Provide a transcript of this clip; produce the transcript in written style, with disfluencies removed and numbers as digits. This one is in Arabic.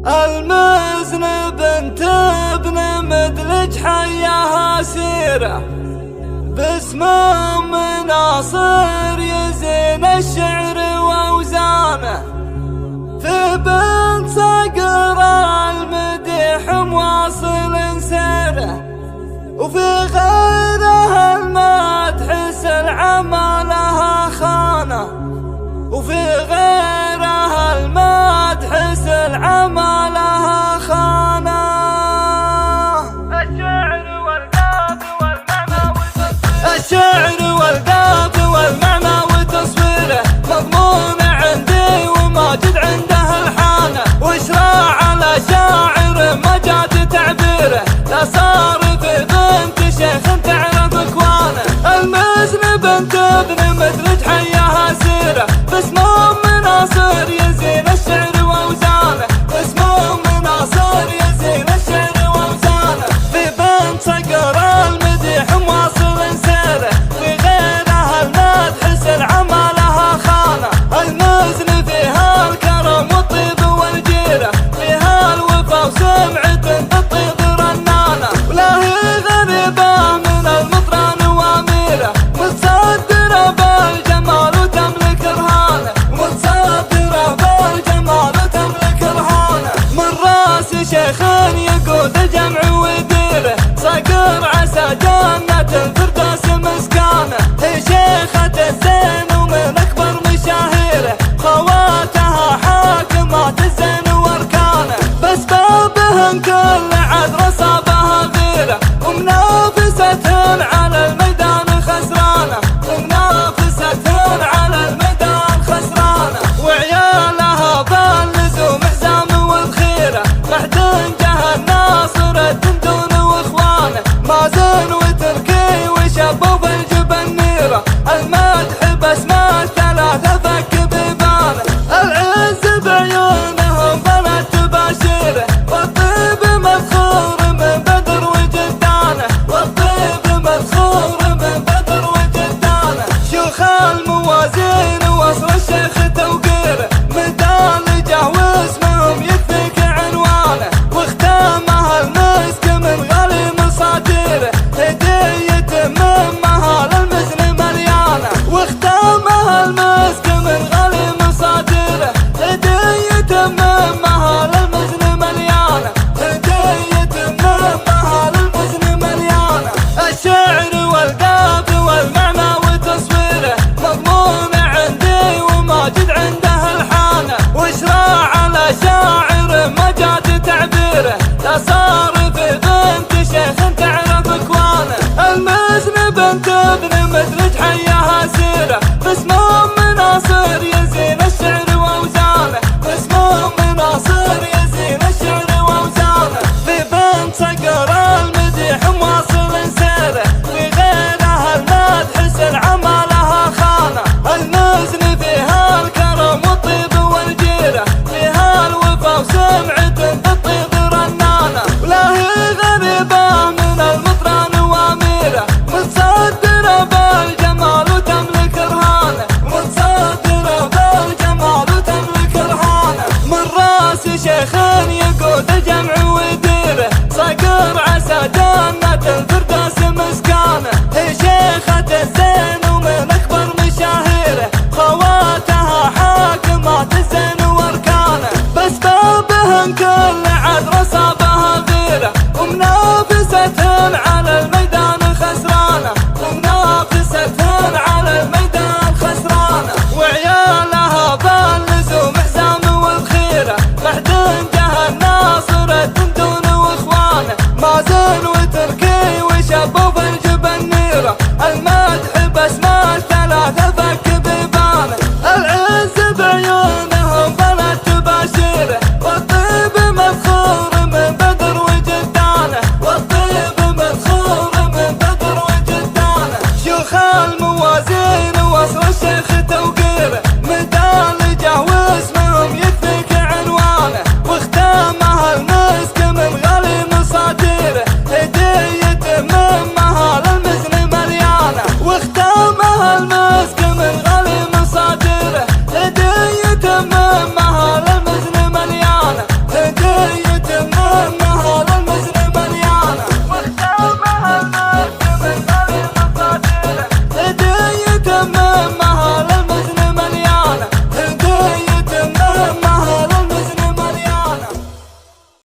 المذنب انت ابن مدلج حياها سيره باسم مناصر يزين الشعر واوزانه في بنت صقر المديح مواصل سيره وفي غيرها المدح سلعة لها خانه وفي غيرها المدح سلعة لها خانه الشعر والقاف والمعنى وتصويره مضمون عندي وماجد عنده الحانه واشراع على شاعر مجاد تعبيره لا صار في بنت شيخ تعرف اكوانه المذنب انت ابن مدرج حياها سيره باسم مناصر يزين الشعر واوزانه باسم مناصر يزين الشعر واوزانه في بنت صقر المديح مواصل سيره في غيرها المدح سلعة ما لها خانه المزن فيها الكرم والطيب والجيره فيها الوفا وسمعة بالطيب رنانه ولا هي غريبه من المطران واميره متصدره بالجمال وتملك رهانه متصدره بالجمال وتملك رهانه من راس شيخ يقود الجمع ويديره صقر عسى جنة الفردوس مسكانه هي شيخة الزين ومن اكبر مشاهيره خواتها حاكمات الزين واركانه بس بابهن كل عذر صابها غيره ومنافستهن على الميدان خسرانه ومنافستهن على الميدان خسرانه وعيالها باللزوم حزام والخيره بعدين جه الناصر الدندون واخوانه مازن وتركي وشبوا بالجبن نيره المدح باسمه ثلاثه فك بيبانه العز بعيونهم فلا تباشره والطيب مذخور من بدر وجدانه والطيب مذخور من بدر وجدانه شيوخ الموازين وصل الشيخ توقيره مدالجه واسمهم يكفيك عنوانه واختامها المسك من غالي مصاديره هدية من مهال المزن مليانه واختامها المسك من غالي مصاديره هدية من مهال المزن مليانه هدية من مهال المزن مليانه الشعر والقاف والمعنى وتصويره مضمون عندي وماجد عنده الحانه واشراع على شاعر مجاد تعبيره لا صار في بنت شيخ تعرف اكوانه المذنب انت ابن مدرج حياها سيره باسم مناصر يزين الشعر واوزانه باسم مناصر يزين الشعر واوزانه في بنت صقر المديح مواصل سيره في غيرها المدح سلعة ما لها خانه المزن فيها الكرم والطيب والجيره فيها الوفا وسمعة بالطيب رنانه ولا هي غريبه من المطران واميره متصدره بالجمال وتملك رهانه متصدره بالجمال وتملك رهانه من راس شيخ يقود الجمع ويديره صقر عسى جنة الفردوس مسكانه هي شيخة الزين ومن اكبر مشاهيره خواتها حاكمات الزين واركانه بس بابهن كل عذر صابها غيره ومنافستهن على